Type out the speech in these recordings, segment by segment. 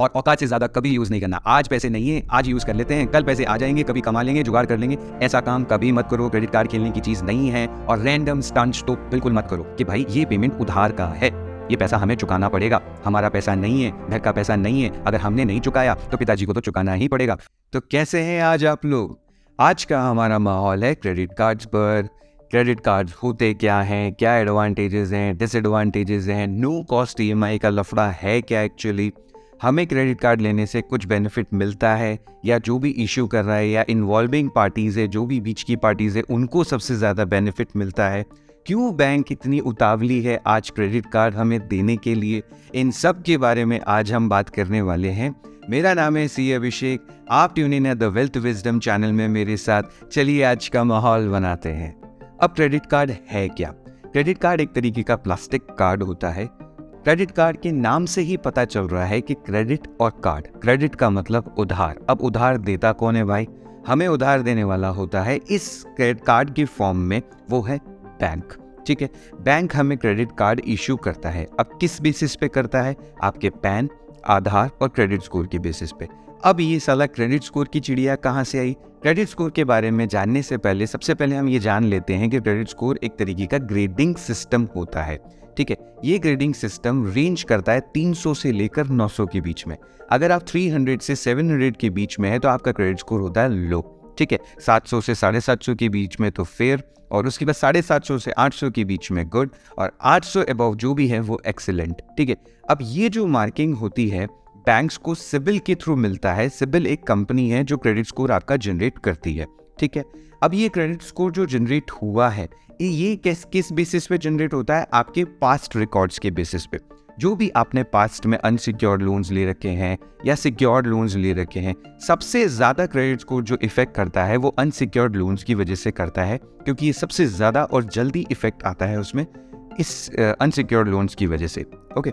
और औकात से ज़्यादा कभी यूज़ नहीं करना। आज पैसे नहीं है, आज यूज़ कर लेते हैं, कल पैसे आ जाएंगे, कभी कमा लेंगे, जुगाड़ कर लेंगे। ऐसा काम कभी मत करो, क्रेडिट कार्ड खेलने की चीज़ नहीं है। और रैंडम स्टंट्स तो बिल्कुल मत करो कि भाई ये पेमेंट उधार का है, ये पैसा हमें चुकाना पड़ेगा, हमारा पैसा नहीं है, घर का पैसा नहीं है, अगर हमने नहीं चुकाया तो पिताजी को तो चुकाना ही पड़ेगा। तो कैसे हैं आज आप लोग? आज का हमारा माहौल है क्रेडिट कार्ड्स पर। क्रेडिट कार्ड होते क्या हैं, क्या एडवांटेजेस हैं, डिसएडवांटेजेस हैं, नो कॉस्ट ईएमआई का लफड़ा है क्या एक्चुअली, हमें क्रेडिट कार्ड लेने से कुछ बेनिफिट मिलता है या जो भी इशू कर रहा है या इन्वॉल्विंग पार्टीज़ है, जो भी बीच की पार्टीज़ है, उनको सबसे ज़्यादा बेनिफिट मिलता है, क्यों बैंक इतनी उतावली है आज क्रेडिट कार्ड हमें देने के लिए, इन सब के बारे में आज हम बात करने वाले हैं। मेरा नाम है सी अभिषेक, आप ट्यून इन है द वेल्थ विजडम चैनल में मेरे साथ। चलिए आज का माहौल बनाते हैं। अब क्रेडिट कार्ड है क्या? क्रेडिट कार्ड एक तरीके का प्लास्टिक कार्ड होता है। क्रेडिट कार्ड के नाम से ही पता चल रहा है कि क्रेडिट और कार्ड, क्रेडिट का मतलब उधार। अब उधार देता कौन है भाई? हमें उधार देने वाला होता है इस क्रेडिट कार्ड की फॉर्म में, वो है बैंक। ठीक है, बैंक हमें क्रेडिट कार्ड इशू करता है। अब किस बेसिस पे करता है? आपके पैन, आधार और क्रेडिट स्कोर के बेसिस पे। अब ये साला क्रेडिट स्कोर की चिड़िया कहाँ से आई? क्रेडिट स्कोर के बारे में जानने से पहले सबसे पहले हम ये जान लेते हैं कि क्रेडिट स्कोर एक तरीके का ग्रेडिंग सिस्टम होता है। ठीक है, ये ग्रेडिंग सिस्टम रेंज करता है 300 से लेकर 900 के बीच में। अगर आप 300 से 700 के बीच में है तो आपका क्रेडिट स्कोर होता है लो। ठीक है, 700 से 750 के बीच में तो फेयर, और उसके बाद 750 से 800 के बीच में गुड, और 800 अबव जो भी है वो एक्सीलेंट। ठीक है, अब ये जो मार्किंग होती है बैंक्स को सिबिल के थ्रू मिलता है। सिबिल एक कंपनी है जो क्रेडिट स्कोर आपका जनरेट करती है। ठीक है, अब ये क्रेडिट स्कोर जो जनरेट हुआ है ये किस बेसिस पे जनरेट होता है? आपके पास्ट रिकॉर्ड्स के बेसिस पे। जो भी आपने पास्ट में अनसिक्योर्ड लोन्स ले रखे हैं या सिक्योर्ड लोन्स ले रखे हैं, सबसे ज़्यादा क्रेडिट स्कोर जो इफेक्ट करता है वो अनसिक्योर्ड लोन्स की वजह से करता है, क्योंकि ये सबसे ज़्यादा और जल्दी इफेक्ट आता है उसमें इस अनसिक्योर्ड लोन्स की वजह से। ओके,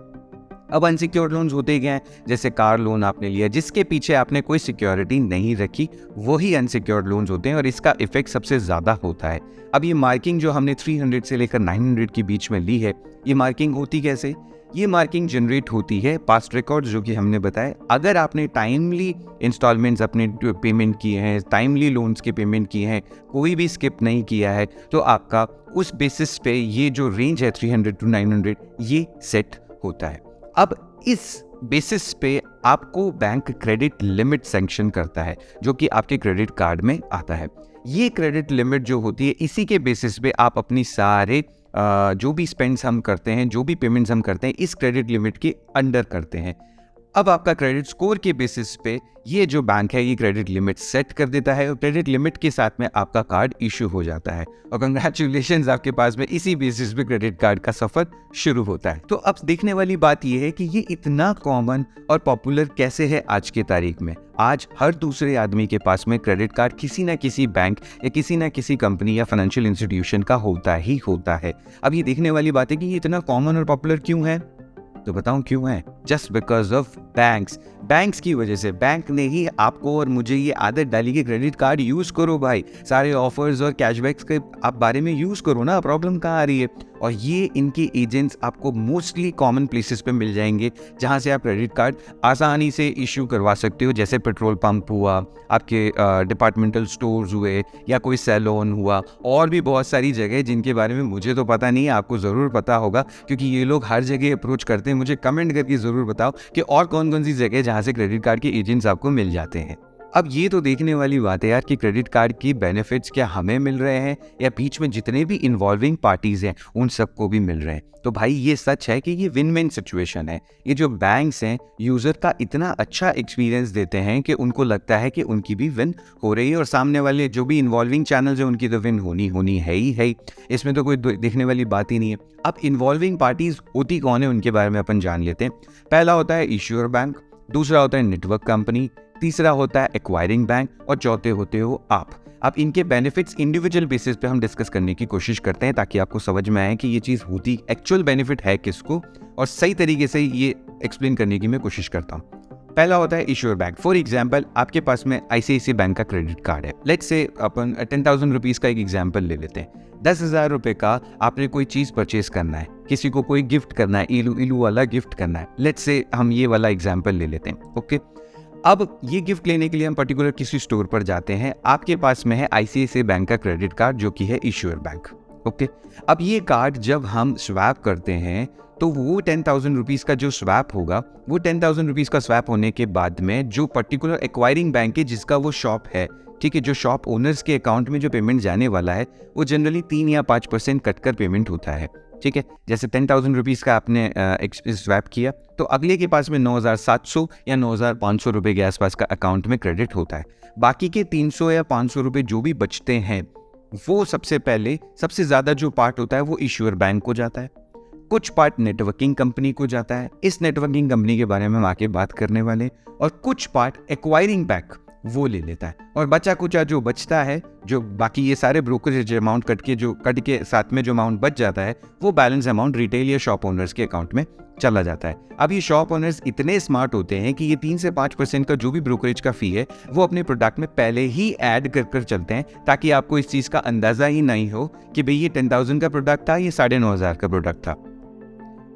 अब अनसिक्योर्ड लोन्स होते क्या हैं? जैसे कार लोन आपने लिया जिसके पीछे आपने कोई सिक्योरिटी नहीं रखी, वही अनसिक्योर्ड लोन्स होते हैं और इसका इफेक्ट सबसे ज़्यादा होता है। अब ये मार्किंग जो हमने 300 से लेकर 900 के बीच में ली है, ये मार्किंग होती कैसे? ये मार्किंग जनरेट होती है पास्ट रिकॉर्ड्स जो कि हमने बताए। अगर आपने टाइमली इंस्टॉलमेंट्स अपने पेमेंट किए हैं, टाइमली लोन्स के पेमेंट किए हैं, कोई भी स्किप नहीं किया है, तो आपका उस बेसिस पे ये जो रेंज है 300 to 900 ये सेट होता है। अब इस बेसिस पे आपको बैंक क्रेडिट लिमिट सैंक्शन करता है जो कि आपके क्रेडिट कार्ड में आता है। ये क्रेडिट लिमिट जो होती है इसी के बेसिस पे आप अपनी सारे जो भी स्पेंड्स हम करते हैं, जो भी पेमेंट्स हम करते हैं, इस क्रेडिट लिमिट के अंडर करते हैं। अब आपका क्रेडिट स्कोर के बेसिस पे ये जो बैंक है ये क्रेडिट लिमिट सेट कर देता है और क्रेडिट लिमिट के साथ में आपका कार्ड इशू हो जाता है। और कंग्रेचुलेशंस, आपके पास में इसी बेसिस पे क्रेडिट कार्ड का सफर शुरू होता है। तो अब देखने वाली बात ये है कि ये इतना कॉमन और पॉपुलर कैसे है आज के तारीख में। आज हर दूसरे आदमी के पास में क्रेडिट कार्ड किसी ना किसी बैंक या किसी ना किसी कंपनी या फाइनेंशियल इंस्टीट्यूशन का होता ही होता है। अब ये देखने वाली बात है कि ये इतना कॉमन और पॉपुलर क्यों है, तो बताऊं क्यों है? जस्ट बिकॉज ऑफ बैंक्स की वजह से। बैंक ने ही आपको और मुझे ये आदत डाली कि क्रेडिट कार्ड यूज करो भाई, सारे ऑफर्स और कैशबैक्स के आप बारे में यूज करो ना, प्रॉब्लम कहाँ आ रही है? और ये इनके एजेंट्स आपको मोस्टली कॉमन प्लेसेस पे मिल जाएंगे जहाँ से आप क्रेडिट कार्ड आसानी से इशू करवा सकते हो, जैसे पेट्रोल पंप हुआ, आपके डिपार्टमेंटल स्टोर्स हुए, या कोई सैलून हुआ, और भी बहुत सारी जगह जिनके बारे में मुझे तो पता नहीं है, आपको ज़रूर पता होगा क्योंकि ये लोग हर जगह अप्रोच करते हैं। मुझे कमेंट करके ज़रूर बताओ कि और कौन कौन सी जगह जहाँ से क्रेडिट कार्ड के एजेंट्स आपको मिल जाते हैं। अब ये तो देखने वाली बात है यार कि क्रेडिट कार्ड की बेनिफिट्स क्या हमें मिल रहे हैं या बीच में जितने भी इन्वॉल्विंग पार्टीज हैं उन सबको भी मिल रहे हैं। तो भाई ये सच है कि ये विन विन सिचुएशन है। ये जो बैंक्स हैं यूजर का इतना अच्छा एक्सपीरियंस देते हैं कि उनको लगता है कि उनकी भी विन हो रही है और सामने वाले जो भी इन्वॉल्विंग चैनल्स हैं उनकी तो विन होनी है ही। इसमें तो कोई देखने वाली बात ही नहीं है। अब इन्वॉल्विंग पार्टीज होती कौन है उनके बारे में अपन जान लेते हैं। पहला होता है इश्यूअर बैंक, दूसरा होता है नेटवर्क कंपनी, तीसरा होता है एक्वायरिंग बैंक और चौथे होते हो आप। अब इनके बेनिफिट्स इंडिविजुअल बेसिस पे हम डिस्कस करने की कोशिश करते हैं ताकि आपको समझ में आए कि ये चीज़ होती एक्चुअल बेनिफिट है किसको, और सही तरीके से ये एक्सप्लेन करने की मैं कोशिश करता हूँ। पहला होता है इश्यूअर बैंक। फॉर एग्जाम्पल आपके पास में आईसीआईसीआई बैंक का क्रेडिट कार्ड है। लेट्स से अपन 10,000 रुपीज़ का एक एग्जाम्पल ले लेते हैं। 10,000 रुपये का आपने कोई चीज़ परचेज करना है, किसी को कोई गिफ्ट करना है, इलू इलू वाला गिफ्ट करना है, लेट्स से हम ये वाला एग्जाम्पल ले लेते हैं। ओके, अब ये गिफ्ट लेने के लिए हम पर्टिकुलर किसी स्टोर पर जाते हैं, आपके पास में है ICICI बैंक का क्रेडिट कार्ड जो कि है इश्यूअर बैंक। ओके, अब ये कार्ड जब हम स्वैप करते हैं तो वो 10,000 रुपीज़ का जो स्वैप होगा, वो 10,000 रुपीज़ का स्वैप होने के बाद में जो पर्टिकुलर एक्वायरिंग बैंक है जिसका वो शॉप है, ठीक है, जो शॉप ओनर्स के अकाउंट में जो पेमेंट जाने वाला है वो जनरली 3 या 5% कटकर पेमेंट होता है। ठीक है, जैसे 10,000 रुपीज़ का आपने स्वैप किया तो अगले के पास में 9,700 या 9,500 रुपये के आसपास का अकाउंट में क्रेडिट होता है। बाकी के 300 या 500 रुपये जो भी बचते हैं वो सबसे पहले सबसे ज़्यादा जो पार्ट होता है वो इश्यूअर बैंक को जाता है, कुछ पार्ट नेटवर्किंग कंपनी को जाता है, इस नेटवर्किंग कंपनी के बारे में हम आके बात करने वाले, और कुछ पार्ट एक्वायरिंग बैंक वो ले लेता है, और बचा कुचा जो बचता है, जो बाकी ये सारे ब्रोकरेज अमाउंट कट के साथ में जो अमाउंट बच जाता है वो बैलेंस अमाउंट रिटेल या शॉप ओनर्स के अकाउंट में चला जाता है। अब ये शॉप ओनर्स इतने स्मार्ट होते हैं कि ये 3 से 5% का जो भी ब्रोकरेज का फी है वो अपने प्रोडक्ट में पहले ही ऐड कर चलते हैं, ताकि आपको इस चीज़ का अंदाज़ा ही नहीं हो कि भाई ये 10,000 का प्रोडक्ट था, ये 9,500 का प्रोडक्ट था।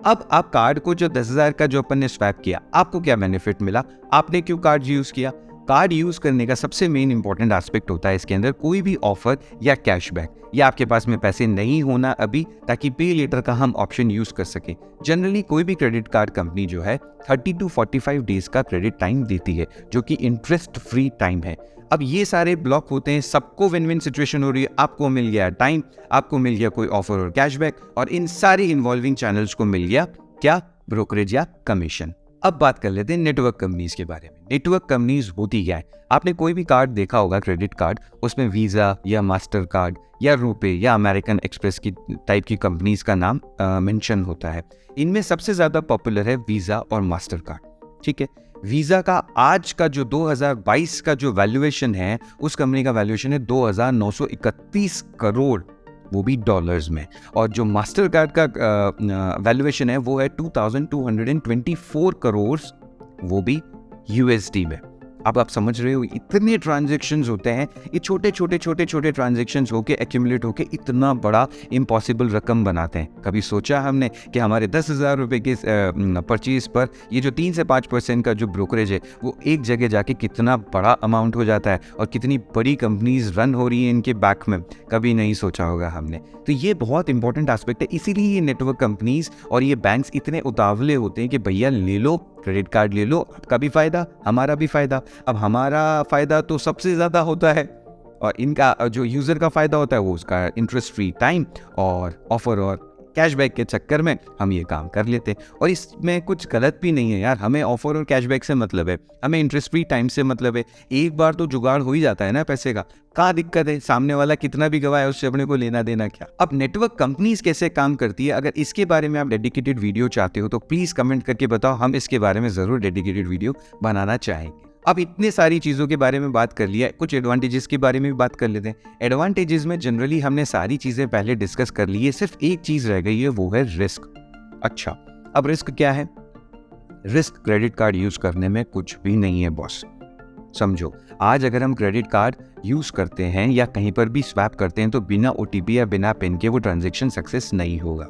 अब आप कार्ड को जो 10,000 का जो अपन ने स्वैप किया, आपको क्या बेनिफिट मिला, आपने क्यों कार्ड यूज़ किया? कार्ड यूज़ करने का सबसे मेन इंपॉर्टेंट एस्पेक्ट होता है इसके अंदर कोई भी ऑफर या कैशबैक, या आपके पास में पैसे नहीं होना अभी, ताकि पे लेटर का हम ऑप्शन यूज़ कर सकें। जनरली कोई भी क्रेडिट कार्ड कंपनी जो है 30 to 45 डेज का क्रेडिट टाइम देती है, जो कि इंटरेस्ट फ्री टाइम है। अब ये सारे ब्लॉक होते हैं, सबको विन विन सिचुएशन हो रही है, आपको मिल गया टाइम, आपको मिल गया कोई ऑफर और कैशबैक, और इन सारे इन्वॉल्विंग चैनल्स को मिल गया क्या, ब्रोकरेज या कमीशन। अब बात कर लेते हैं नेटवर्क कंपनीज के बारे में। नेटवर्क कंपनीज होती क्या है? आपने कोई भी कार्ड देखा होगा, क्रेडिट कार्ड, उसमें वीज़ा या मास्टर कार्ड या रुपे या अमेरिकन एक्सप्रेस की टाइप की कंपनीज का नाम मेंशन होता है। इनमें सबसे ज़्यादा पॉपुलर है वीज़ा और मास्टर कार्ड। ठीक है, वीज़ा का आज का जो 2022 का जो वैल्यूएशन है, उस कंपनी का वैल्यूएशन है 2,931 करोड़, वो भी डॉलर्स में, और जो मास्टर कार्ड का वैल्यूएशन है वो है 2,224 करोड़, वो भी USD में। अब आप समझ रहे हो इतने ट्रांजैक्शंस होते हैं, ये छोटे छोटे ट्रांजैक्शंस होके एक्यूमुलेट होके इतना बड़ा इम्पॉसिबल रकम बनाते हैं। कभी सोचा हमने कि हमारे 10,000 रुपये के परचेज पर ये जो 3 से 5% का जो ब्रोकरेज है वो एक जगह जाके कितना बड़ा अमाउंट हो जाता है, और कितनी बड़ी कंपनीज रन हो रही हैं इनके बैक में, कभी नहीं सोचा होगा हमने। तो ये बहुत इंपॉर्टेंट एस्पेक्ट है, इसीलिए ये नेटवर्क कंपनीज और ये बैंक्स इतने उतावले होते हैं कि भैया ले लो क्रेडिट कार्ड, ले लो, आपका भी फ़ायदा हमारा भी फ़ायदा। अब हमारा फ़ायदा तो सबसे ज़्यादा होता है, और इनका जो यूज़र का फ़ायदा होता है वो उसका इंटरेस्ट फ्री टाइम और ऑफ़र और कैशबैक के चक्कर में हम ये काम कर लेते हैं। और इसमें कुछ गलत भी नहीं है यार, हमें ऑफर और कैशबैक से मतलब है, हमें इंटरेस्ट फ्री टाइम से मतलब है। एक बार तो जुगाड़ हो ही जाता है ना पैसे का, क्या दिक्कत है, सामने वाला कितना भी गवाए उससे अपने को लेना देना क्या। अब नेटवर्क कंपनीज कैसे काम करती है, अगर इसके बारे में आप डेडिकेटेड वीडियो चाहते हो तो प्लीज़ कमेंट करके बताओ, हम इसके बारे में ज़रूर डेडिकेटेड वीडियो बनाना चाहेंगे। अब इतने सारी चीज़ों के बारे में बात कर लिया, कुछ एडवांटेजेस के बारे में भी बात कर लेते हैं। एडवांटेजेस में जनरली हमने सारी चीज़ें पहले डिस्कस कर ली है, सिर्फ एक चीज़ रह गई है, वो है रिस्क। अच्छा, अब रिस्क क्या है? रिस्क क्रेडिट कार्ड यूज़ करने में कुछ भी नहीं है बॉस। समझो, आज अगर हम क्रेडिट कार्ड यूज़ करते हैं या कहीं पर भी स्वैप करते हैं तो बिना OTP या बिना पिन के वो ट्रांजेक्शन सक्सेस नहीं होगा।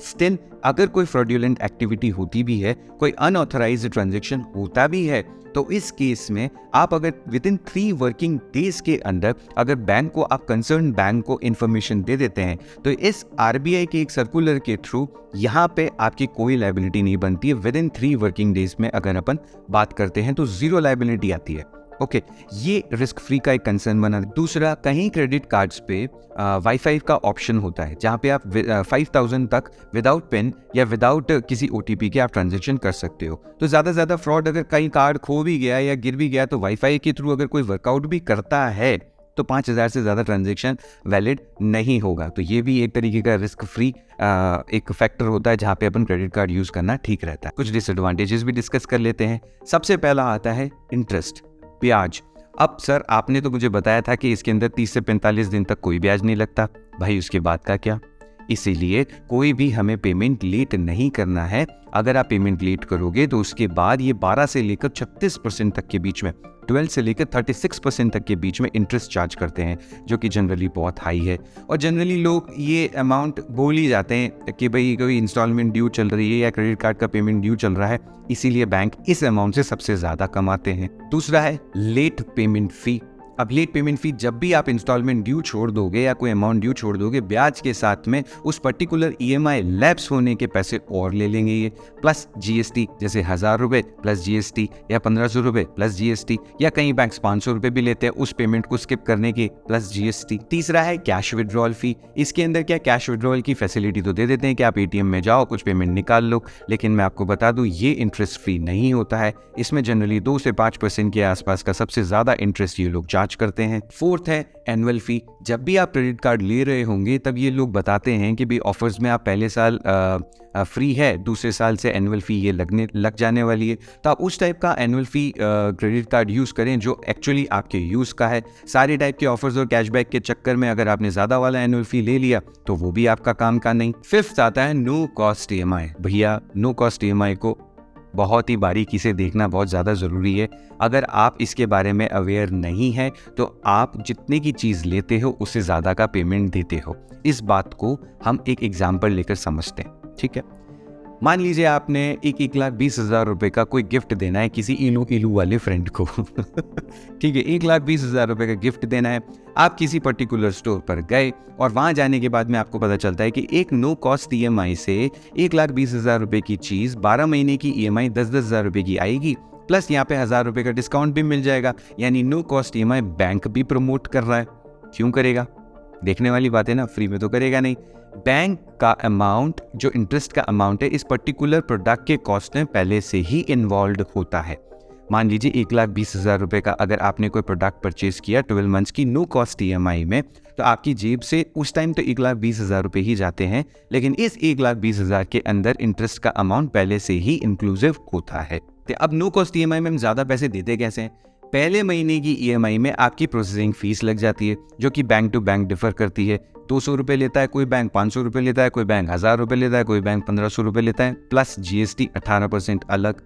स्टिल अगर कोई फ्रॉडुलेंट एक्टिविटी होती भी है, कोई अनऑथराइज्ड ट्रांजैक्शन होता भी है, तो इस केस में आप अगर विद इन 3 वर्किंग डेज के अंदर अगर बैंक को, आप कंसर्न बैंक को इन्फॉर्मेशन दे देते हैं, तो इस RBI के एक सर्कुलर के थ्रू यहाँ पे आपकी कोई लायबिलिटी नहीं बनती है। विद इन 3 वर्किंग डेज में अगर अपन बात करते हैं तो 0 लायबिलिटी आती है। ओके, ये रिस्क फ्री का एक कंसर्न बना। दूसरा, कहीं क्रेडिट कार्ड्स पे वाईफाई का ऑप्शन होता है जहाँ पे आप 5,000 तक विदाउट पिन या विदाउट किसी OTP के आप ट्रांजेक्शन कर सकते हो। तो ज़्यादा से ज़्यादा फ्रॉड, अगर कहीं कार्ड खो भी गया या गिर भी गया तो वाईफाई के थ्रू अगर कोई वर्कआउट भी करता है तो 5,000 से ज़्यादा ट्रांजेक्शन वैलिड नहीं होगा। तो ये भी एक तरीके का रिस्क फ्री एक फैक्टर होता है जहाँ पे अपन क्रेडिट कार्ड यूज़ करना ठीक रहता है। कुछ डिसएडवांटेजेस भी डिस्कस कर लेते हैं। सबसे पहला आता है इंटरेस्ट, ब्याज। अब सर आपने तो मुझे बताया था कि इसके अंदर 30 से 45 दिन तक कोई ब्याज नहीं लगता, भाई उसके बाद का क्या? इसीलिए कोई भी हमें पेमेंट लेट नहीं करना है, अगर आप पेमेंट लेट करोगे तो उसके बाद ये 12 से लेकर 36% तक के बीच में, 12 से लेकर 36% तक के बीच में इंटरेस्ट चार्ज करते हैं, जो कि जनरली बहुत हाई है। और जनरली लोग ये अमाउंट बोल ही जाते हैं कि भाई कोई इंस्टॉलमेंट ड्यू चल रही है या क्रेडिट कार्ड का पेमेंट ड्यू चल रहा है, इसीलिए बैंक इस अमाउंट से सबसे ज़्यादा कमाते हैं। दूसरा है लेट पेमेंट फ़ी। अब लेट पेमेंट फ़ी, जब भी आप इंस्टॉलमेंट ड्यू छोड़ दोगे या कोई अमाउंट ड्यू छोड़ दोगे, ब्याज के साथ में उस पर्टिकुलर ईएमआई लैप्स होने के पैसे और ले लेंगे ये, प्लस जीएसटी, जैसे 1000 रुपये प्लस जीएसटी या 1500 रुपये प्लस जीएसटी, या कई बैंक्स 500 रुपये भी लेते हैं उस पेमेंट को स्किप करने के, प्लस जीएसटी। तीसरा है कैश विड्रॉल फी। इसके अंदर क्या, कैश विड्रॉल की फैसिलिटी तो दे देते हैं कि आप एटीएम में जाओ, कुछ पेमेंट निकाल लो, लेकिन मैं आपको बता दूं ये इंटरेस्ट फ्री नहीं होता है। इसमें जनरली 2 से 5% के आसपास का सबसे ज़्यादा इंटरेस्ट ये लोग चार्ज करते हैं। फोर्थ है एनुअल फी। जब भी आप क्रेडिट कार्ड ले रहे होंगे तब ये लोग बताते हैं कि भाई ऑफर्स में आप पहले साल फ्री है, दूसरे साल से एनुअल फ़ी ये लग जाने वाली है, तो आप उस टाइप का एनुअल फ़ी क्रेडिट कार्ड यूज़ करें जो एक्चुअली आपके यूज़ का है। सारे टाइप के ऑफर्स और कैशबैक के चक्कर में अगर आपने ज़्यादा वाला एनुअल फ़ी ले लिया तो वो भी आपका काम का नहीं। फिफ्थ आता है नो कॉस्ट ईएमआई। भैया नो कॉस्ट ईएमआई को बहुत ही बारीकी से देखना बहुत ज़्यादा ज़रूरी है। अगर आप इसके बारे में अवेयर नहीं है तो आप जितने की चीज़ लेते हो उससे ज़्यादा का पेमेंट देते हो। इस बात को हम एक एग्जाम्पल लेकर समझते हैं, ठीक है। मान लीजिए आपने 1,20,000 रुपये का कोई गिफ्ट देना है किसी इलू वाले फ्रेंड को ठीक है, 1,20,000 रुपये का गिफ्ट देना है। आप किसी पर्टिकुलर स्टोर पर गए और वहाँ जाने के बाद में आपको पता चलता है कि एक नो कॉस्ट ईएमआई से 1,20,000 रुपये की चीज़ 12 महीने की ईएमआई 10,000 रुपये की आएगी, प्लस यहाँ पे 1,000 रुपये का डिस्काउंट भी मिल जाएगा। यानी नो कॉस्ट ईएमआई बैंक भी प्रमोट कर रहा है। क्यों करेगा? देखने वाली बात है ना, फ्री में तो करेगा नहीं। बैंक का अमाउंट, जो इंटरेस्ट का अमाउंट है, इस पर्टिकुलर प्रोडक्ट के कॉस्ट में पहले से ही इन्वॉल्व होता है। मान लीजिए 1,20,000 रुपये का अगर आपने कोई प्रोडक्ट परचेज किया 12 मंथ्स की नो कॉस्ट ईएमआई में, तो आपकी जेब से उस टाइम तो 1,20,000 रुपये ही जाते हैं, लेकिन इस 1,20,000 के अंदर इंटरेस्ट का अमाउंट पहले से ही इंक्लूसिव होता है। तो अब नो कॉस्ट ईएमआई में हम ज़्यादा पैसे देते कैसे हैं? पहले महीने की ईएमआई में आपकी प्रोसेसिंग फीस लग जाती है, जो कि बैंक टू बैंक डिफर करती है। 200 रुपये लेता है कोई बैंक, 500 रुपये लेता है कोई बैंक, 1,000 रुपये लेता है कोई बैंक, 1,500 रुपये लेता है, प्लस जीएसटी 18% अलग।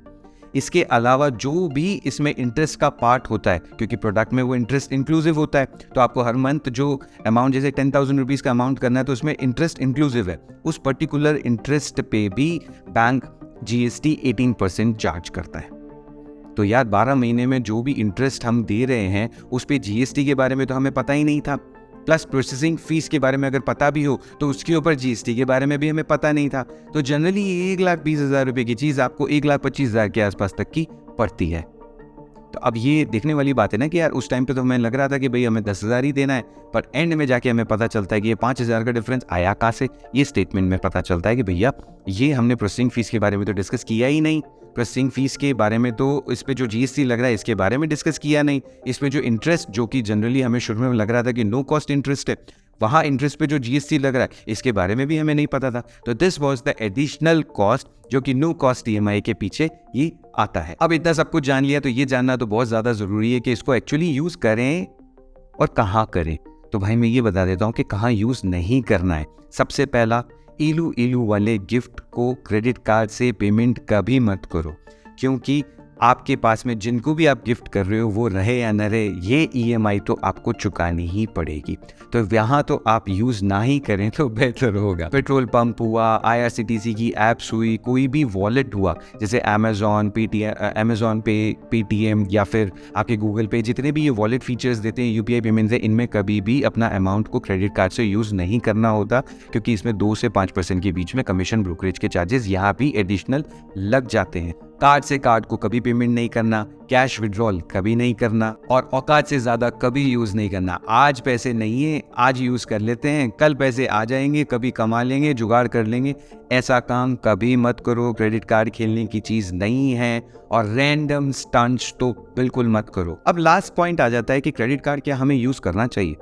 इसके अलावा जो भी इसमें इंटरेस्ट का पार्ट होता है, क्योंकि प्रोडक्ट में वो इंटरेस्ट इंक्लूसिव होता है, तो आपको हर मंथ जो अमाउंट, जैसे 10,000 रुपीज़ का अमाउंट करना है तो उसमें इंटरेस्ट इंक्लूसिव है, उस पर्टिकुलर इंटरेस्ट पे भी बैंक जीएसटी 18% चार्ज करता है। तो यार 12 महीने में जो भी इंटरेस्ट हम दे रहे हैं उस पे जीएसटी के बारे में तो हमें पता ही नहीं था, प्लस प्रोसेसिंग फीस के बारे में अगर पता भी हो तो उसके ऊपर जीएसटी के बारे में भी हमें पता नहीं था। तो जनरली 1,20,000 रुपये की चीज़ आपको 1,25,000 के आसपास तक की पड़ती है। तो अब ये देखने वाली बात है ना कि यार उस टाइम पे तो हमें लग रहा था कि भाई हमें 10,000 ही देना है, पर एंड में जाके हमें पता चलता है कि ये 5,000 का डिफरेंस आया कहाँ से। ये स्टेटमेंट में पता चलता है कि भैया ये हमने प्रोसेसिंग फीस के बारे में तो डिस्कस किया ही नहीं, प्रोसेसिंग फीस के बारे में तो, इस पे जो जीएसटी लग रहा है इसके बारे में डिस्कस किया नहीं, इस पे जो इंटरेस्ट, जो कि जनरली हमें शुरू में लग रहा था कि नो कॉस्ट इंटरेस्ट है, वहाँ इंटरेस्ट पे जो जीएसटी लग रहा है इसके बारे में भी हमें नहीं पता था। तो this was the additional cost जो कि नो कॉस्ट ईएमआई के पीछे ये आता है। अब इतना सब कुछ जान लिया तो ये जानना तो बहुत ज़्यादा ज़रूरी है कि इसको एक्चुअली यूज़ करें और कहाँ करें। तो भाई मैं ये बता देता हूँ कि कहाँ यूज़ नहीं करना है। सबसे पहला, इलू वाले गिफ्ट को क्रेडिट कार्ड से पेमेंट कभी मत करो, क्योंकि आपके पास में जिनको भी आप गिफ्ट कर रहे हो वो रहे या न रहे, ये ईएमआई तो आपको चुकानी ही पड़ेगी। तो यहाँ तो आप यूज़ ना ही करें तो बेहतर होगा। पेट्रोल पंप हुआ, आईआरसीटीसी की ऐप्स हुई, कोई भी वॉलेट हुआ, जैसे अमेजॉन पे, पेटीएम या फिर आपके गूगल पे, जितने भी ये वॉलेट फीचर्स देते हैं यूपीआई पेमेंट्स है, इनमें कभी भी अपना अमाउंट को क्रेडिट कार्ड से यूज़ नहीं करना होता, क्योंकि इसमें 2 से 5% के बीच में कमीशन, ब्रोकरेज के चार्जेस यहाँ भी एडिशनल लग जाते हैं। कार्ड से कार्ड को कभी पेमेंट नहीं करना, कैश विड्रॉल कभी नहीं करना, और औकात से ज़्यादा कभी यूज़ नहीं करना। आज पैसे नहीं है, आज यूज़ कर लेते हैं, कल पैसे आ जाएंगे, कभी कमा लेंगे, जुगाड़ कर लेंगे, ऐसा काम कभी मत करो। क्रेडिट कार्ड खेलने की चीज़ नहीं है, और रैंडम स्टंट्स तो बिल्कुल मत करो। अब लास्ट पॉइंट आ जाता है कि क्रेडिट कार्ड क्या हमें यूज़ करना चाहिए।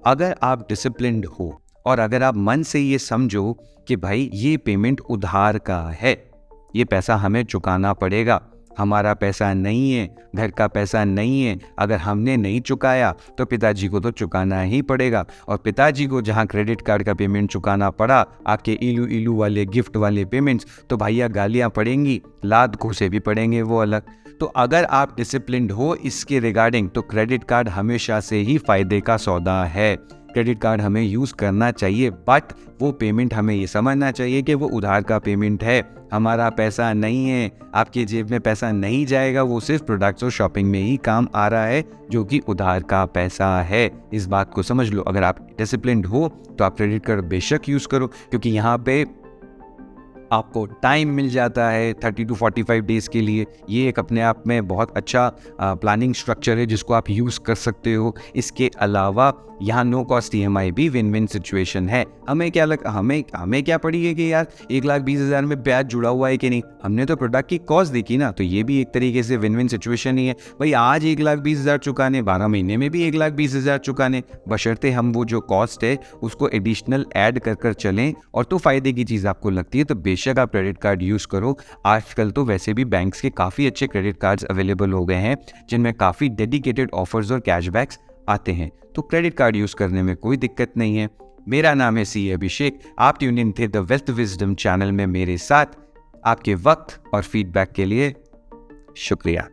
अगर आप डिसिप्लिन्ड हो और अगर आप मन से ये समझो कि भाई ये पेमेंट उधार का है, ये पैसा हमें चुकाना पड़ेगा, हमारा पैसा नहीं है, घर का पैसा नहीं है, अगर हमने नहीं चुकाया तो पिताजी को तो चुकाना ही पड़ेगा। और पिताजी को जहाँ क्रेडिट कार्ड का पेमेंट चुकाना पड़ा, आपके इलू इलू वाले गिफ्ट वाले पेमेंट्स, तो भैया गालियाँ पड़ेंगी, लात घूंसे भी पड़ेंगे वो अलग। तो अगर आप डिसिप्लिन्ड हो इसके रिगार्डिंग, तो क्रेडिट कार्ड हमेशा से ही फ़ायदे का सौदा है। क्रेडिट कार्ड हमें यूज़ करना चाहिए, बट वो पेमेंट हमें ये समझना चाहिए कि वो उधार का पेमेंट है, हमारा पैसा नहीं है, आपके जेब में पैसा नहीं जाएगा, वो सिर्फ प्रोडक्ट्स और शॉपिंग में ही काम आ रहा है जो कि उधार का पैसा है। इस बात को समझ लो। अगर आप डिसिप्लिन्ड हो तो आप क्रेडिट कार्ड बेशक यूज़ करो, क्योंकि यहाँ पे आपको टाइम मिल जाता है 30 to 45 डेज़ के लिए। ये एक अपने आप में बहुत अच्छा प्लानिंग स्ट्रक्चर है जिसको आप यूज़ कर सकते हो। इसके अलावा यहाँ नो कॉस्ट EMI भी विन विन सिचुएशन है। हमें क्या पड़ी है कि यार 1,20,000 में ब्याज जुड़ा हुआ है कि नहीं, हमने तो प्रोडक्ट की कॉस्ट देखी ना, तो ये भी एक तरीके से विन विन सिचुएशन ही है। भाई आज 1,20,000 चुकाने, 12 महीने में भी 1,20,000 चुकाने, बशर्ते हम वो जो कॉस्ट है उसको एडिशनल ऐड कर चलें और तो फ़ायदे की चीज़ आपको लगती है तो बेशक आप क्रेडिट कार्ड यूज़ करो। आजकल तो वैसे भी बैंक्स के काफ़ी अच्छे क्रेडिट कार्ड्स अवेलेबल हो गए हैं जिनमें काफ़ी डेडिकेटेड ऑफर्स और कैशबैक्स आते हैं, तो क्रेडिट कार्ड यूज़ करने में कोई दिक्कत नहीं है। मेरा नाम है CA अभिषेक, आप ट्यून इन थे द वेल्थ विजडम चैनल में मेरे साथ। आपके वक्त और फीडबैक के लिए शुक्रिया।